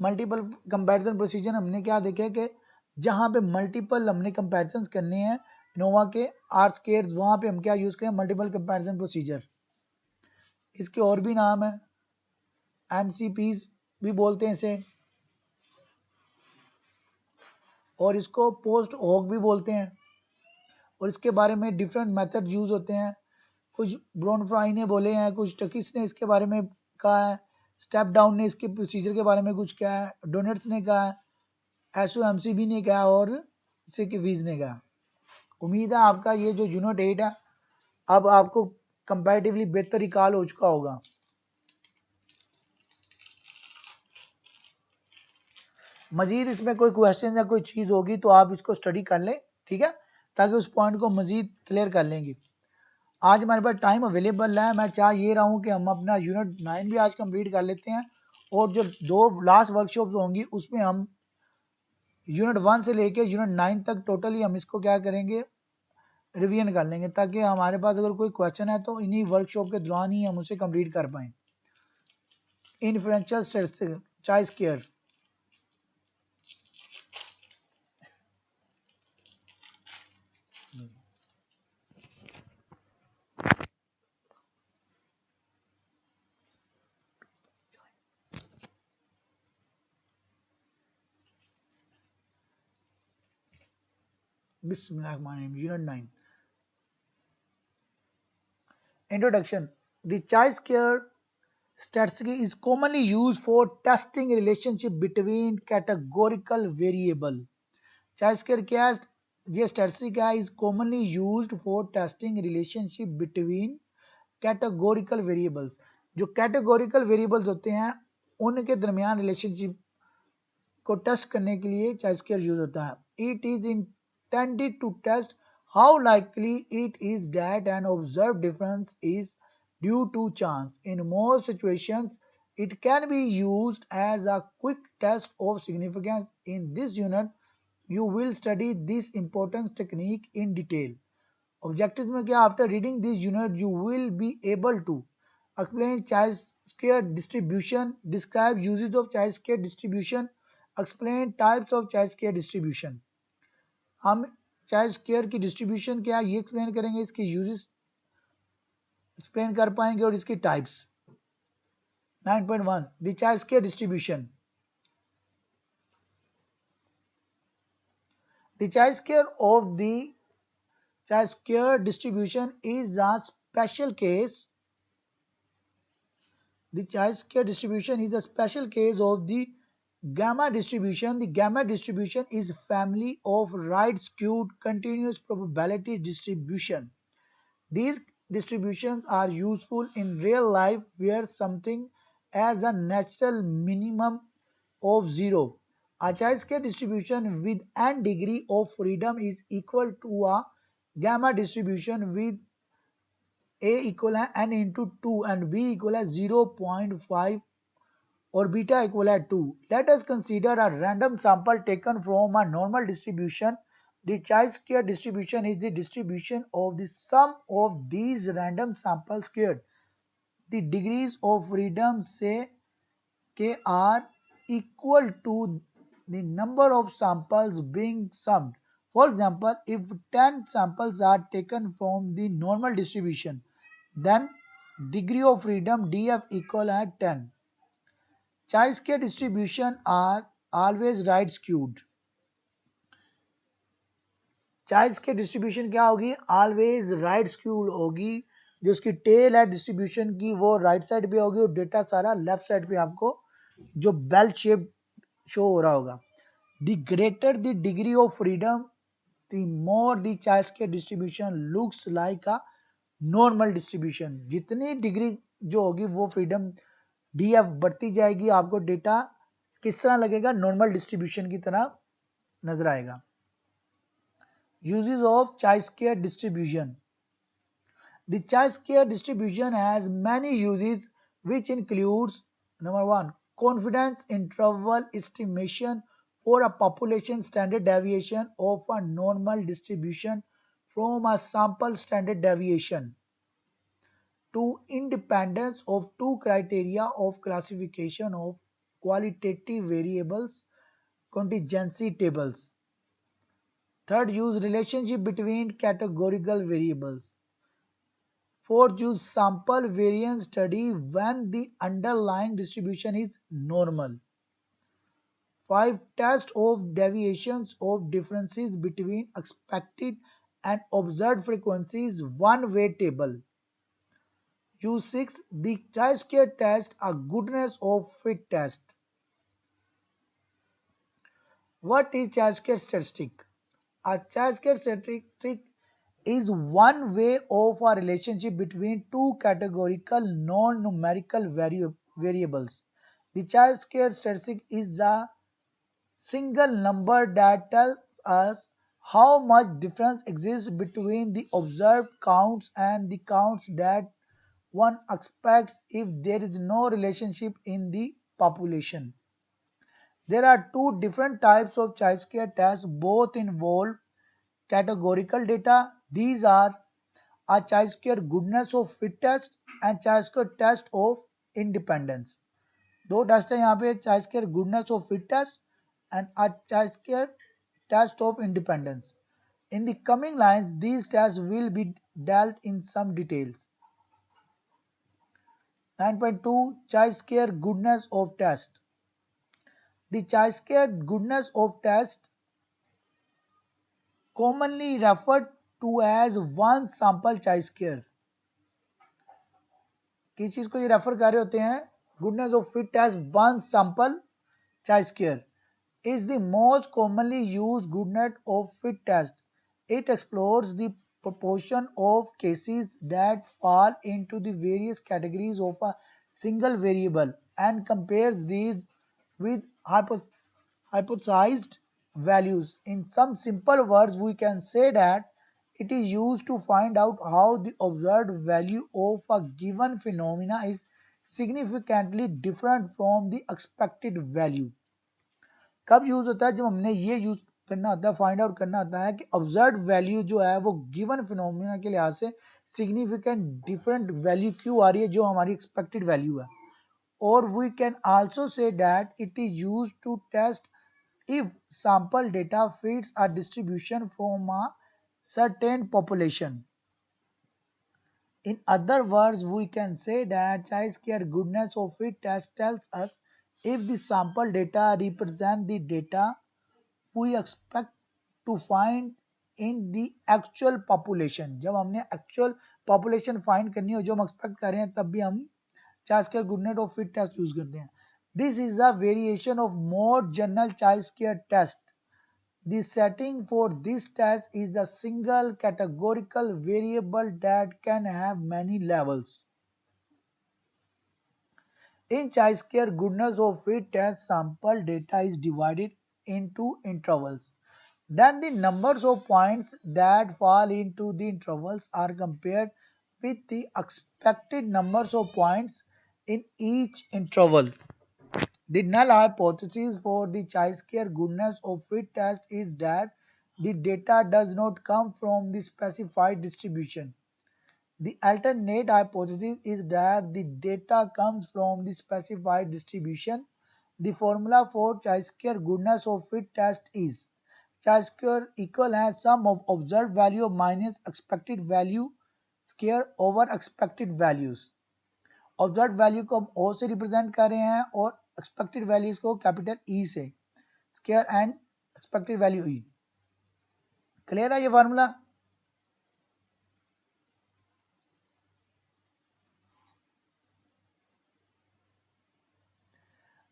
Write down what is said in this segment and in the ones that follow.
Multiple comparison procedure हमने क्या देखा कि जहां पे मल्टीपल हमने कंपैरिजन करने हैं नोवा के आर स्क्वायर्स, वहां पे हम क्या यूज करें, मल्टीपल कंपैरिजन प्रोसीजर। इसके और भी नाम है, एमसीपीज भी बोलते हैं इसे, और इसको पोस्ट हॉक भी बोलते हैं, और इसके बारे में डिफरेंट मेथड यूज होते हैं। कुछ ब्रोनफ्राई ने बोले हैं, कुछ टकिस ने इसके बारे में कहा है, स्टेप डाउन ने इसके प्रोसीजर के बारे में कुछ कहा है, डोनेट्स ने कहा है, एसओएमसीबी ने कहा और सिकवीज ने कहा। उम्मीद है आपका ये जो यूनिट 8 है अब आपको कंपैरेटिवली बेहतर रिकॉल हो चुका होगा। मजीद इसमें कोई क्वेश्चन या कोई चीज होगी तो आप इसको स्टडी कर लें, ठीक है, ताकि उस पॉइंट को मजीद क्लियर कर लेंगे। आज हमारे पास टाइम अवेलेबल है, मैं चाह ये रहा हूँ कि हम अपना यूनिट 9 भी आज कंप्लीट कर लेते हैं, और जो 2 लास्ट वर्कशॉप होंगी उसमें हम यूनिट 1 से लेके यूनिट 9 तक टोटली हम इसको क्या करेंगे, रिवीजन कर लेंगे, ताकि हमारे पास अगर कोई क्वेश्चन है तो इन्हीं वर्कशॉप के दौरान ही हम उसे कंप्लीट कर पाएँ। इन्फ्रेंशियल स्टैटिस्टिक्स, चाय square. Bismillahirrahmanirrahim. Unit 9. Introduction. The chi-square statistic is commonly used for testing relationship between categorical variable. Chi-square क्या है? ये statistic है, is commonly used for testing relationship between categorical variables. जो categorical variables होते हैं उनके दरमियान relationship को टेस्ट करने के लिए chi-square यूज होता है। It is intended to test how likely it is that an observed difference is due to chance. In most situations, it can be used as a quick test of significance. In this unit, you will study this important technique in detail. Objectives में क्या, after reading this unit, you will be able to explain chi-square distribution, describe uses of chi-square distribution, explain types of chi-square distribution. हम chi-square की distribution क्या है ये explain करेंगे, इसके uses explain कर पाएंगे और इसकी types. 9.1 the chi-square distribution. The chi-square of the chi-square distribution is a special case. The chi-square distribution is a special case of the gamma distribution. The gamma distribution is a family of right-skewed continuous probability distribution. These distributions are useful in real life where something has a natural minimum of 0. A chi-square distribution with n degree of freedom is equal to a gamma distribution with a equal है n into 2 and b equal है 0.5 or beta equal है 2. Let us consider a random sample taken from a normal distribution. The chi-square distribution is the distribution of the sum of these random samples squared. The degrees of freedom say k are equal to the number of samples being summed. For example, if 10 samples are taken from the normal distribution, then degree of freedom df equal at 10. Chi-square distribution are always right skewed. chi-square distribution क्या होगी, always right skewed होगी। जो उसकी tell है distribution की वो right side पे होगी और डेटा सारा लेफ्ट साइड पे आपको जो बेल शेप शो हो रहा होगा। The greater the degree of freedom, the more the chi-square distribution looks like a normal distribution. जितनी डिग्री जो होगी वो फ्रीडम डीएफ बढ़ती जाएगी, आपको डेटा किस तरह लगेगा, नॉर्मल डिस्ट्रीब्यूशन की तरह नजर आएगा। Uses of chi-square distribution. The chi-square distribution has many uses which includes number 1 confidence interval estimation for a population standard deviation of a normal distribution from a sample standard deviation. 2 independence of two criteria of classification of qualitative variables, contingency tables. Third, use relationship between categorical variables. Fourth, use sample variance study when the underlying distribution is normal. 5. Test of deviations of differences between expected and observed frequencies one-way table. Use 6. The chi-square test, a goodness of fit test. What is chi-square statistic? A chi-square statistic is one way of a relationship between two categorical non-numerical variables. The chi-square statistic is a single number that tells us how much difference exists between the observed counts and the counts that one expects if there is no relationship in the population. There are two different types of chi-square tests. Both involve categorical data. These are a chi-square goodness of fit test and chi-square test of independence. दो test है यहाँ पे, chi-square goodness of fit test and a chi-square test of independence. In the coming lines, these tests will be dealt in some details. 9.2 Chi-square goodness of test. The chi-square goodness of test, commonly referred to as one sample chi-square. किस चीज को ये refer कर रहे होते हैं? Goodness of fit test one sample chi-square is the most commonly used goodness of fit test. It explores the proportion of cases that fall into the various categories of a single variable and compares these with hypothesized values. In some simple words, we can say that it is used to find out how the observed value of a given phenomena is significantly different from the expected value. कब use होता है? जब हमने ये use करना होता है, find out करना होता है कि ऑब्जर्व्ड वैल्यू जो है वो गिवन फिनोमिना के लिहाज से सिग्निफिकेंट डिफरेंट वैल्यू क्यों आ रही है जो हमारी एक्सपेक्टेड वैल्यू है. और we can also say that it is used to test if sample data fits a distribution from a certain population. In other words, we can say that chi-square goodness of fit test tells us if the sample data represent the data we expect to find in the actual population. जब हमने actual population find करनी हो जो हम expect कर रहे हैं तब भी हम chi-square goodness of fit test use करते हैं. This is a variation of more general chi-square test. The setting for this test is a single categorical variable that can have many levels. In chi-square goodness of fit test, sample data is divided into intervals. Then the numbers of points that fall into the intervals are compared with the expected numbers of points in each interval. The null hypothesis for the chi-square goodness of fit test is that the data does not come from the specified distribution. The alternate hypothesis is that the data comes from the specified distribution. The formula for chi-square goodness of fit test is chi-square equal है sum of observed value minus expected value square over expected values. Observe value को हम O से represent कर रहे हैं और expected values को capital E से. Square and expected value E. Clear है ये formula?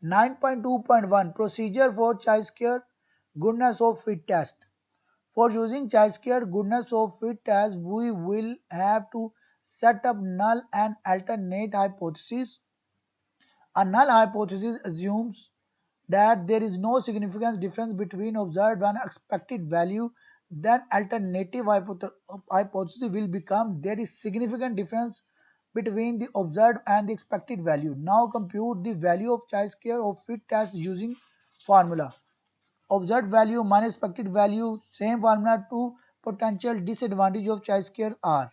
Nine point 2.1 Procedure for chi-square goodness of fit test. For using chi-square goodness of fit test, we will have to set up null and alternate hypotheses. A null hypothesis assumes that there is no significant difference between observed and expected value. Then alternative hypothesis will become there is significant difference between the observed and the expected value. Now compute the value of chi-square of fit test using formula. Observed value minus expected value, same formula. To potential disadvantage of chi-square are